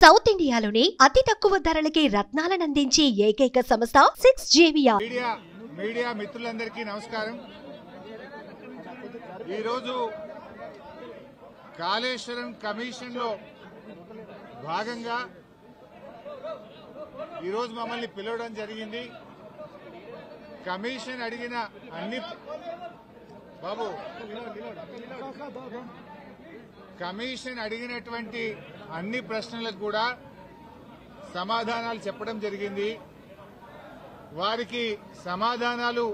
South ఇండియాలోనే అతి తక్కువ ధరలకి రత్నాలనందించే ఏకైక సంస్థ 6JVR. మీడియా మిత్రులందరికీ నమస్కారం. ఈరోజు కాళేశ్వరం కమిషన్ లో భాగంగా ఈరోజు మమ్మల్ని పిలవడం జరిగింది. కమిషన్ అడిగిన అన్ని కమిషన్ అడిగినటువంటి అన్ని ప్రశ్నలకు కూడా సమాధానాలు చెప్పడం జరిగింది. వారికి సమాధానాలు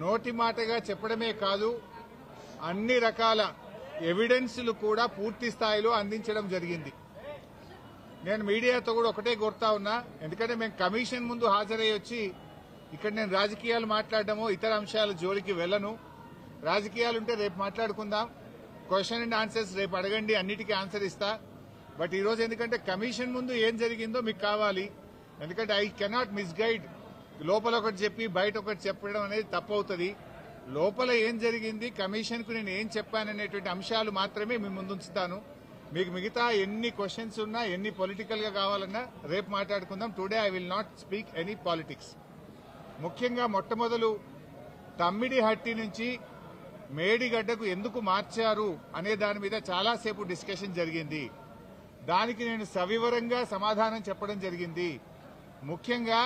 నోటి మాటగా చెప్పడమే కాదు, అన్ని రకాల ఎవిడెన్స్లు కూడా పూర్తి స్థాయిలో అందించడం జరిగింది. నేను మీడియాతో కూడా ఒకటే కోరుతా ఉన్నా, ఎందుకంటే మేము కమిషన్ ముందు హాజరై వచ్చి ఇక్కడ నేను రాజకీయాలు మాట్లాడడమో ఇతర అంశాల జోలికి వెళ్ళను. రాజకీయాలుంటే రేపు మాట్లాడుకుందాం, క్వశ్చన్ అండ్ ఆన్సర్స్ రేపు అడగండి, అన్నిటికీ ఆన్సర్ ఇస్తా. బట్ ఈరోజు ఎందుకంటే కమిషన్ ముందు ఏం జరిగిందో మీకు కావాలి, ఎందుకంటే ఐ కెనాట్ మిస్గైడ్. లోపల ఒకటి చెప్పి బయట ఒకటి చెప్పడం అనేది తప్పవుతుంది. లోపల ఏం జరిగింది, కమిషన్ కు నేను ఏం చెప్పాననేటువంటి అంశాలు మాత్రమే మీ ముందు ఉంచుతాను. మీకు మిగతా ఎన్ని క్వశ్చన్స్ ఉన్నా, ఎన్ని పొలిటికల్ గా కావాలన్నా రేపు మాట్లాడుకుందాం. Today I will not speak any politics. ముఖ్యంగా మొట్టమొదలు తమ్మిడిహట్టి నుంచి మేడిగడ్డకు ఎందుకు మార్చారు అనే దాని మీద చాలాసేపు డిస్కషన్ జరిగింది. దానికి నేను సవివరంగా సమాధానం చెప్పడం జరిగింది. ముఖ్యంగా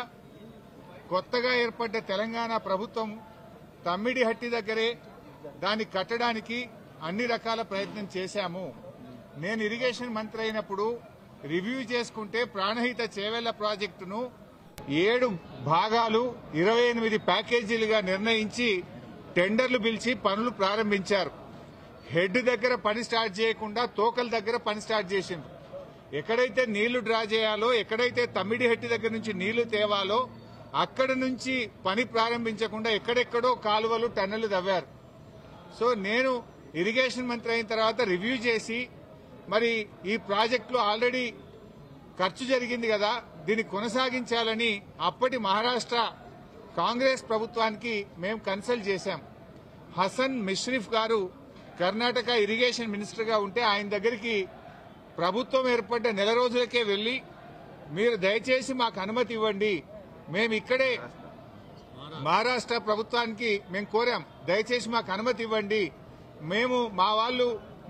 కొత్తగా ఏర్పడ్డ తెలంగాణ ప్రభుత్వం తమ్మిడిహట్టి దగ్గరే దాన్ని కట్టడానికి అన్ని రకాల ప్రయత్నం చేశాము. నేను ఇరిగేషన్ మంత్రి అయినప్పుడు రివ్యూ చేసుకుంటే ప్రాణహిత చేవెళ్ల ప్రాజెక్టును 7 భాగాలు 28 ప్యాకేజీలుగా నిర్ణయించి టెండర్లు పిలిచి పనులు ప్రారంభించారు. హెడ్ దగ్గర పని స్టార్ట్ చేయకుండా తోకల దగ్గర పని స్టార్ట్ చేసిండ్రు. ఎక్కడైతే నీళ్లు డ్రా చేయాలో, ఎక్కడైతే తమ్మిడిహట్టి దగ్గర నుంచి నీళ్లు తేవాలో అక్కడ నుంచి పని ప్రారంభించకుండా ఎక్కడెక్కడో కాలువలు టన్నెలు తవ్వారు. సో నేను ఇరిగేషన్ మంత్రి అయిన తర్వాత రివ్యూ చేసి, మరి ఈ ప్రాజెక్టులో ఆల్రెడీ ఖర్చు జరిగింది కదా, దీన్ని కొనసాగించాలని అప్పటి మహారాష్ట్ర కాంగ్రెస్ ప్రభుత్వానికి మేము కన్సల్ట్ చేశాం. హసన్ మిష్రిఫ్ గారు కర్ణాటక ఇరిగేషన్ మినిస్టర్ గా ఉంటే ఆయన దగ్గరికి ప్రభుత్వం ఏర్పడ్డ నెల రోజులకే వెళ్లి, మీరు దయచేసి మాకు అనుమతి ఇవ్వండి, మేము ఇక్కడే మహారాష్ట్ర ప్రభుత్వానికి మేము కోరాం, దయచేసి మాకు అనుమతి ఇవ్వండి, మేము మా వాళ్ళు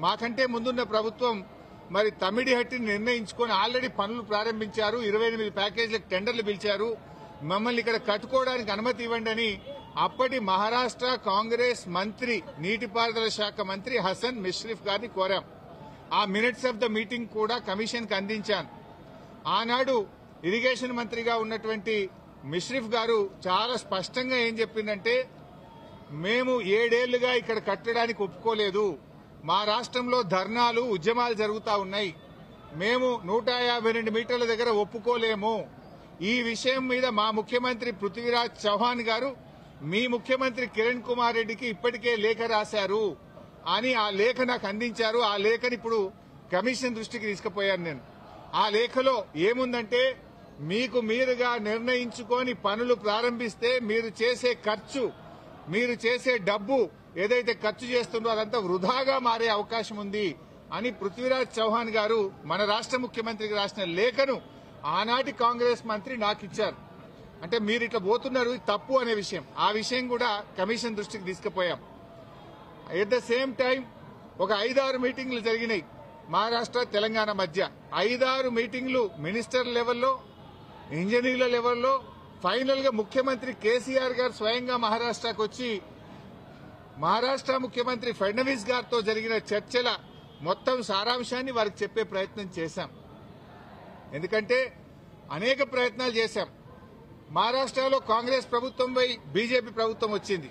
మాకంటే ముందున్న ప్రభుత్వం మరి తమ్మిడిహట్టిని నిర్ణయించుకొని ఆల్రెడీ పనులు ప్రారంభించారు, 28 ప్యాకేజీలకు టెండర్లు పిలిచారు, మమ్మల్ని ఇక్కడ కట్టుకోవడానికి అనుమతి ఇవ్వండి అని అప్పటి మహారాష్ట్ర కాంగ్రెస్ మంత్రి, నీటిపారుదల శాఖ మంత్రి హసన్ మిష్రిఫ్ గారిని కోరాం. ఆ మినిట్స్ ఆఫ్ ద మీటింగ్ కూడా కమిషన్ కి అందించాను. ఆనాడు ఇరిగేషన్ మంత్రిగా ఉన్నటువంటి మిష్రిఫ్ గారు చాలా స్పష్టంగా ఏం చెప్పిందంటే, మేము 7 ఏళ్లుగా ఇక్కడ కట్టడానికి ఒప్పుకోలేదు, మా రాష్ట్రంలో ధర్నాలు ఉద్యమాలు జరుగుతా ఉన్నాయి, మేము 152 మీటర్ల దగ్గర ఒప్పుకోలేము. ఈ విషయం మీద మా ముఖ్యమంత్రి పృథ్వీరాజ్ చౌహాన్ గారు మీ ముఖ్యమంత్రి కిరణ్ కుమార్ రెడ్డికి ఇప్పటికే లేఖ రాశారు అని ఆ లేఖ నాకు అందించారు. ఆ లేఖని ఇప్పుడు కమిషన్ దృష్టికి తీసుకుపోయాను నేను. ఆ లేఖలో ఏముందంటే, మీకు మీరుగా నిర్ణయించుకొని పనులు ప్రారంభిస్తే మీరు చేసే ఖర్చు, మీరు చేసే డబ్బు ఏదైతే ఖర్చు చేస్తుందో అదంతా వృధాగా మారే అవకాశం ఉంది అని పృథ్వీరాజ్ చౌహాన్ గారు మన రాష్ట్ర ముఖ్యమంత్రికి రాసిన లేఖను ఆనాటి కాంగ్రెస్ మంత్రి నాకు ఇచ్చారు. అంటే మీరు ఇట్లా పోతున్నారు, తప్పు అనే విషయం, ఆ విషయం కూడా కమిషన్ దృష్టికి తీసుకుపోయాం. ఎట్ ద సేమ్ టైం ఒక 5-6 మీటింగ్లు జరిగినాయి మహారాష్ట్ర తెలంగాణ మధ్య. 5-6 మీటింగ్లు మినిస్టర్ లెవెల్లో, ఇంజనీర్ల లెవెల్లో. ఫైనల్ గా ముఖ్యమంత్రి కేసీఆర్ గారు స్వయంగా మహారాష్ట్రకు వచ్చి మహారాష్ట్ర ముఖ్యమంత్రి ఫడ్నవీస్ గారితో జరిగిన చర్చల మొత్తం సారాంశాన్ని వారికి చెప్పే ప్రయత్నం చేశాం. ఎందుకంటే అనేక ప్రయత్నాలు చేశాం. మహారాష్ట్రలో కాంగ్రెస్ ప్రభుత్వంపై బీజేపీ ప్రభుత్వం వచ్చింది.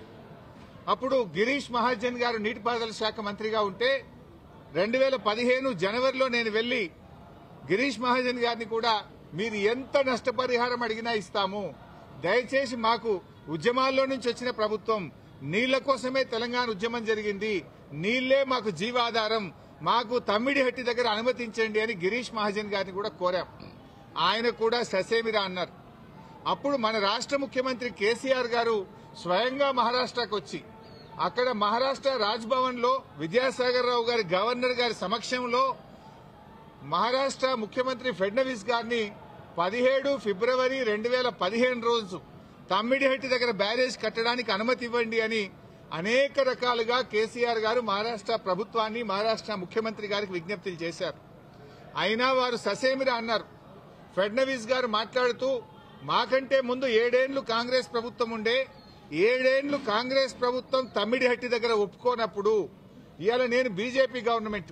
అప్పుడు గిరీష్ మహాజన్ గారు నీటిపారుదల శాఖ మంత్రిగా ఉంటే 2015 జనవరిలో నేను వెళ్లి గిరీష్ మహాజన్ గారిని కూడా, మీరు ఎంత నష్టపరిహారం అడిగినా ఇస్తాము, దయచేసి మాకు ఉద్యమాల్లో నుంచి వచ్చిన ప్రభుత్వం, నీళ్ల కోసమే తెలంగాణ ఉద్యమం జరిగింది, నీళ్లే మాకు జీవాధారం, మాకు తమ్మిడిహట్టి దగ్గర అనుమతించండి అని గిరీష్ మహాజన్ గారిని కూడా కోరాం. ఆయన కూడా ససేమిరా అన్నారు. అప్పుడు మన రాష్ట్ర ముఖ్యమంత్రి కేసీఆర్ గారు స్వయంగా మహారాష్ట్రకు వచ్చి అక్కడ మహారాష్ట్ర రాజ్ భవన్ లో విద్యాసాగర్ రావు గారి గవర్నర్ గారి సమక్షంలో మహారాష్ట్ర ముఖ్యమంత్రి ఫడ్నవీస్ గారిని 17 ఫిబ్రవరి 2015 రోజు తమ్మిడిహట్టి దగ్గర బ్యారేజ్ కట్టడానికి అనుమతి ఇవ్వండి అని అనేక రకాలుగా కేసీఆర్ గారు మహారాష్ట్ర ప్రభుత్వాన్ని మహారాష్ట్ర ముఖ్యమంత్రి గారికి విజ్ఞప్తులు చేశారు. అయినా వారు ససేమిరా అన్నారు. ఫడ్నవీస్ గారు మాట్లాడుతూ మాకంటే ముందు 7 ఏళ్లు కాంగ్రెస్ ప్రభుత్వం ఉండే, 7 ఏళ్లు కాంగ్రెస్ ప్రభుత్వం తమ్మిడిహట్టి దగ్గర ఒప్పుకోనప్పుడు ఇవాళ నేను బీజేపీ గవర్నమెంట్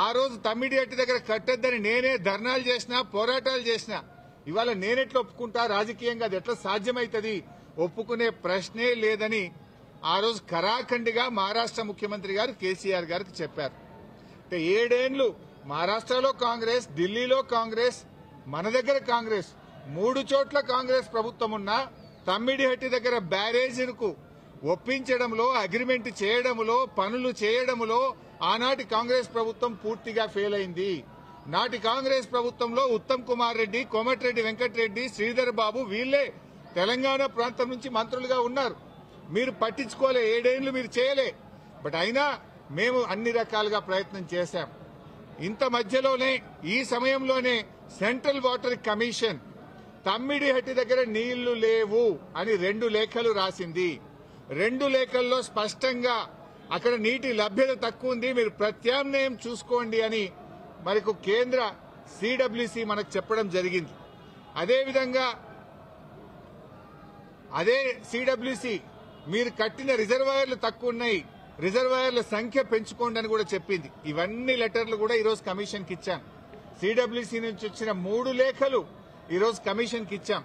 ఆ రోజు తమ్మిడిహట్టి దగ్గర కట్టొద్దని నేనే ధర్నాలు చేసినా పోరాటాలు చేసినా ఇవాళ నేనెట్లా ఒప్పుకుంటా, రాజకీయంగా అది ఎట్లా సాధ్యమైతుంది, ఒప్పుకునే ప్రశ్నే లేదని ఆ రోజు కరాఖండిగా మహారాష్ట్ర ముఖ్యమంత్రి గారు కేసీఆర్ గారికి చెప్పారు. అంటే 7 ఏళ్లు మహారాష్ట్రలో కాంగ్రెస్, ఢిల్లీలో కాంగ్రెస్, మన దగ్గర కాంగ్రెస్, 3 చోట్ల కాంగ్రెస్ ప్రభుత్వం ఉన్నా తమ్మిడిహట్టి దగ్గర బ్యారేజీలకు ఒప్పించడంలో, అగ్రిమెంట్ చేయడంలో, పనులు చేయడంలో ఆనాటి కాంగ్రెస్ ప్రభుత్వం పూర్తిగా ఫెయిల్ అయింది. నాటి కాంగ్రెస్ ప్రభుత్వంలో ఉత్తమ్ కుమార్ రెడ్డి, కోమటిరెడ్డి వెంకటరెడ్డి, శ్రీధర్ బాబు వీళ్లే తెలంగాణ ప్రాంతం నుంచి మంత్రులుగా ఉన్నారు. మీరు పట్టించుకోలే, 7 ఏళ్లు మీరు చేయలే. బట్ అయినా మేము అన్ని రకాలుగా ప్రయత్నం చేశాం. ఇంత మధ్యలోనే ఈ సమయంలోనే సెంట్రల్ వాటర్ కమిషన్ తమ్మిడిహట్టి దగ్గర నీళ్లు లేవు అని 2 లేఖలు రాసింది. 2 లేఖల్లో స్పష్టంగా అక్కడ నీటి లభ్యత తక్కువ ఉంది, మీరు ప్రత్యామ్నాయం చూసుకోండి అని మనకు కేంద్ర సిడబ్ల్యూసి మనకు చెప్పడం జరిగింది. అదేవిధంగా అదే సిడబ్ల్యూసి మీరు కట్టిన రిజర్వాయర్లు తక్కువ ఉన్నాయి, రిజర్వాయర్ల సంఖ్య పెంచుకోండి అని కూడా చెప్పింది. ఇవన్నీ లెటర్లు కూడా ఈరోజు కమిషన్కి ఇచ్చాం. సిడబ్ల్యూసి నుంచి వచ్చిన 3 లేఖలు ఈరోజు కమిషన్కి ఇచ్చాం.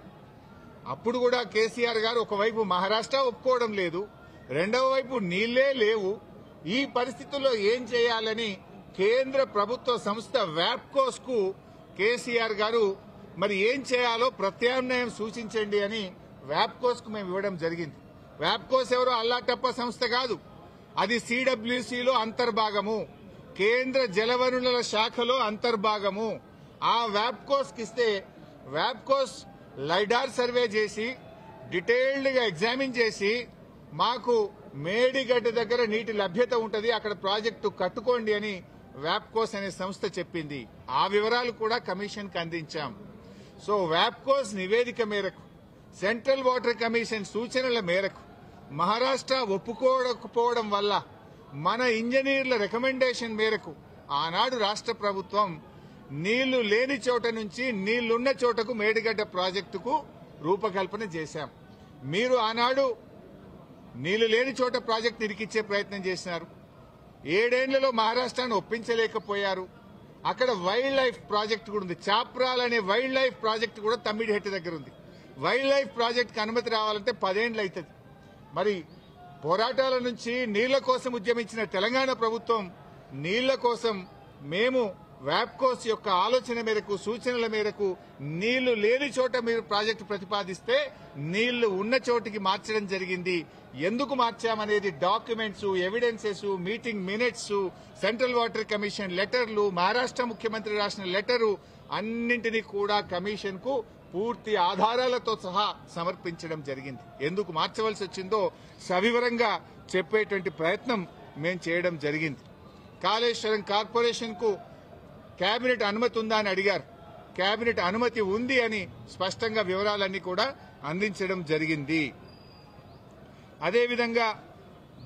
అప్పుడు కూడా కేసీఆర్ గారు ఒకవైపు మహారాష్ట్ర ఒప్పుకోవడం లేదు, రెండవ వైపు నీళ్లే లేవు. ఈ పరిస్థితుల్లో ఏం చేయాలని కేంద్ర ప్రభుత్వ సంస్థ వ్యాప్కోస్ కు కేసీఆర్ గారు మరి ఏం చేయాలో ప్రత్యామ్నాయం సూచించండి అని వ్యాప్కోస్ కు మేము ఇవ్వడం జరిగింది. వ్యాప్కోస్ ఎవరో అల్లాటప్ప సంస్థ కాదు, అది సిడబ్ల్యూసీలో అంతర్భాగము, కేంద్ర జలవనరుల శాఖలో అంతర్భాగము. ఆ వ్యాప్కోస్ కి ఇస్తే వ్యాప్కోస్ లైడార్ సర్వే చేసి డీటెయిల్డ్ గా ఎగ్జామిన్ చేసి మాకు మేడిగడ్డ దగ్గర నీటి లభ్యత ఉంటది, అక్కడ ప్రాజెక్టు కట్టుకోండి అని వ్యాప్కోస్ అనే సంస్థ చెప్పింది. ఆ వివరాలు కూడా కమిషన్ కి అందించాం. సో వ్యాప్కోస్ నివేదిక మేరకు, సెంట్రల్ వాటర్ కమిషన్ సూచనల మేరకు మహారాష్ట్ర ఒప్పుకోకపోవడం వల్ల మన ఇంజనీర్ల రికమెండేషన్ మేరకు ఆనాడు రాష్ట్ర ప్రభుత్వం నీళ్లు లేని చోట నుంచి నీళ్లున్న చోటకు మేడిగడ్డ ప్రాజెక్టుకు రూపకల్పన చేశాం. మీరు ఆనాడు నీళ్లు లేని చోట ప్రాజెక్టు ఇరికిచ్చే ప్రయత్నం చేసినారు. 7 ఏళ్లలో మహారాష్ట్రాన్ని ఒప్పించలేకపోయారు. అక్కడ వైల్డ్ లైఫ్ ప్రాజెక్టు కూడా ఉంది, చాప్రాల్ అనే వైల్డ్ లైఫ్ ప్రాజెక్టు కూడా తమ్మిడిహట్టి దగ్గర ఉంది. వైల్డ్ లైఫ్ ప్రాజెక్టుకి అనుమతి రావాలంటే 10 ఏళ్లు అవుతుంది. మరి పోరాటాల నుంచి నీళ్ల కోసం ఉద్యమించిన తెలంగాణ ప్రభుత్వం నీళ్ల కోసం మేము వ్యాప్కోస్ యొక్క ఆలోచన మేరకు, సూచనల మేరకు నీళ్లు లేని చోట మీరు ప్రాజెక్టు ప్రతిపాదిస్తే నీళ్లు ఉన్న చోటికి మార్చడం జరిగింది. ఎందుకు మార్చామనేది documents, evidences, meeting minutes, central water commission లెటర్లు, మహారాష్ట్ర ముఖ్యమంత్రి రాసిన లెటరు అన్నింటినీ కూడా కమిషన్ కు పూర్తి ఆధారాలతో సహా సమర్పించడం జరిగింది. ఎందుకు మార్చవలసి వచ్చిందో సవివరంగా చెప్పేటువంటి ప్రయత్నం మేము చేయడం జరిగింది. కాళేశ్వరం కార్పొరేషన్ కు కేబినెట్ అనుమతి ఉందా అని అడిగారు. కేబినెట్ అనుమతి ఉంది అని స్పష్టంగా వివరాలన్నీ కూడా అందించడం జరిగింది. అదేవిధంగా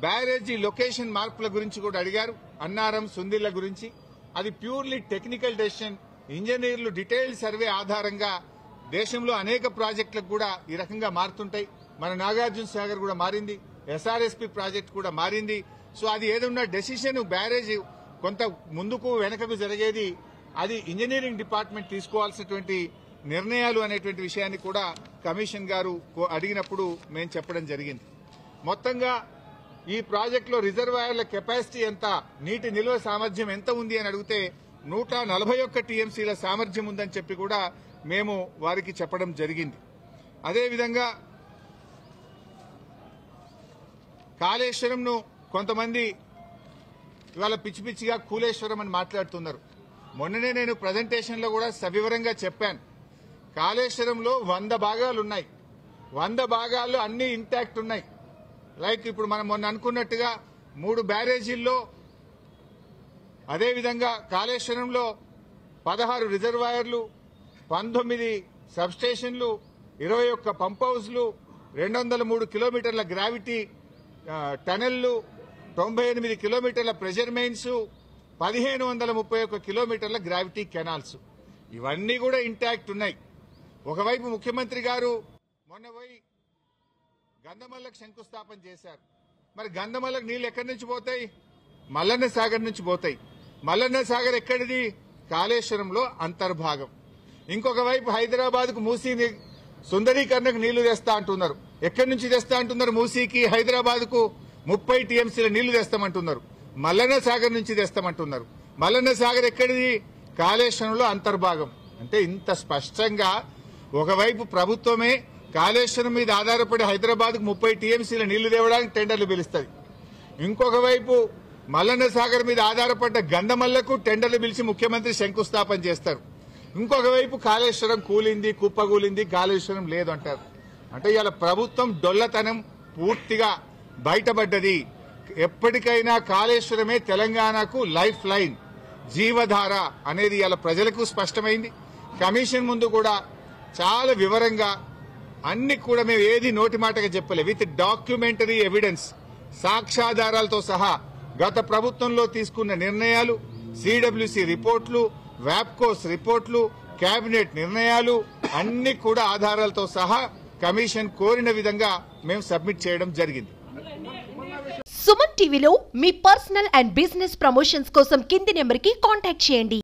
బ్యారేజీ లొకేషన్ మార్పుల గురించి కూడా అడిగారు. అన్నారం, సుందిళ్ల గురించి అది ప్యూర్లీ టెక్నికల్ డెసిషన్. ఇంజనీర్లు డీటెయిల్డ్ సర్వే ఆధారంగా దేశంలో అనేక ప్రాజెక్టులకు కూడా ఈ రకంగా మారుతుంటాయి. మన నాగార్జున సాగర్ కూడా మారింది, ఎస్ఆర్ఎస్పీ ప్రాజెక్టు కూడా మారింది. సో అది ఏదన్నా డెసిషన్ బ్యారేజ్ కొంత ముందుకు వెనకకు జరిగేది అది ఇంజనీరింగ్ డిపార్ట్మెంట్ తీసుకోవాల్సినటువంటి నిర్ణయాలు అనేటువంటి విషయాన్ని కూడా కమిషన్ గారు అడిగినప్పుడు మేము చెప్పడం జరిగింది. మొత్తంగా ఈ ప్రాజెక్టులో రిజర్వాయర్ల కెపాసిటీ ఎంత, నీటి నిల్వ సామర్థ్యం ఎంత ఉంది అని అడిగితే 141 టీఎంసీల సామర్థ్యం ఉందని చెప్పి కూడా మేము వారికి చెప్పడం జరిగింది. అదేవిధంగా కాళేశ్వరంను కొంతమంది ఇవాళ పిచ్చి పిచ్చిగా కూలేశ్వరం అని మాట్లాడుతున్నారు. మొన్ననే నేను ప్రజెంటేషన్లో కూడా సవివరంగా చెప్పాను. కాళేశ్వరంలో 100 భాగాలు ఉన్నాయి. 100 భాగాల్లో అన్ని ఇంటాక్ట్ ఉన్నాయి. లైక్ ఇప్పుడు మనం మొన్న అనుకున్నట్టుగా 3 బ్యారేజీల్లో, అదేవిధంగా కాళేశ్వరంలో 16 రిజర్వాయర్లు, 19 సబ్స్టేషన్లు, 21 పంప్ హౌస్లు, 203 కిలోమీటర్ల గ్రావిటీ టనెళ్లు, 98 కిలోమీటర్ల ప్రెషర్ మెయిన్స్, 1531 కిలోమీటర్ల గ్రావిటీ కెనాల్స్, ఇవన్నీ కూడా ఇంటాక్ట్ ఉన్నాయి. ఒకవైపు ముఖ్యమంత్రి గారు మొన్న పోయి గంధమల్లకు శంకుస్థాపన చేశారు. మరి గంధమల్లకు నీళ్లు ఎక్కడి నుంచి పోతాయి? మల్లన్న సాగర్ నుంచి పోతాయి. మల్లన్న సాగర్ ఎక్కడిది? కాళేశ్వరంలో అంతర్భాగం. ఇంకొక వైపు హైదరాబాద్ కు మూసీ సుందరీకరణకు నీళ్లు తెస్తా అంటున్నారు. ఎక్కడి నుంచి తెస్తా అంటున్నారు? మూసీకి హైదరాబాద్ కు 30 టీఎంసీల నీళ్లు తెస్తామంటున్నారు. మల్లన్న సాగర్ నుంచి తెస్తామంటున్నారు. మల్లన్న సాగర్ ఎక్కడిది? కాళేశ్వరంలో అంతర్భాగం. అంటే ఇంత స్పష్టంగా ఒకవైపు ప్రభుత్వమే కాళేశ్వరం మీద ఆధారపడి హైదరాబాద్ కు 30 టీఎంసీల నీళ్లు తేవడానికి టెండర్లు పిలుస్తుంది. ఇంకొక వైపు మల్లన్న సాగర్ మీద ఆధారపడ్డ గంధమల్లకు టెండర్లు పిలిచి ముఖ్యమంత్రి శంకుస్థాపన చేస్తారు. ఇంకొక వైపు కాళేశ్వరం కూలింది, కుప్పగూలింది, కాళేశ్వరం లేదు అంటారు. అంటే ఇవాళ ప్రభుత్వం డొల్లతనం పూర్తిగా బయటపడ్డది. ఎప్పటికైనా కాళేశ్వరమే తెలంగాణకు లైఫ్ లైన్, జీవధార అనేది ఇవాళ ప్రజలకు స్పష్టమైంది. కమిషన్ ముందు కూడా చాలా వివరంగా అన్ని కూడా మేము ఏది నోటి మాటగా చెప్పలే, విత్ డాక్యుమెంటరీ ఎవిడెన్స్, సాక్ష్యాధారాలతో సహా గత ప్రభుత్వంలో తీసుకున్న నిర్ణయాలు, సిడబ్ల్యూసి రిపోర్ట్లు, వ్యాప్కోస్ రిపోర్ట్లు, కేబినెట్ నిర్ణయాలు అన్ని కూడా ఆధారాలతో సహా కమిషన్ కోరిన విధంగా మేము సబ్మిట్ చేయడం జరిగింది. సుమన్ టీవీలో మీ పర్సనల్ అండ్ బిజినెస్ ప్రమోషన్స్ కోసం కింది నెంబర్కి కాంటాక్ట్ చేయండి.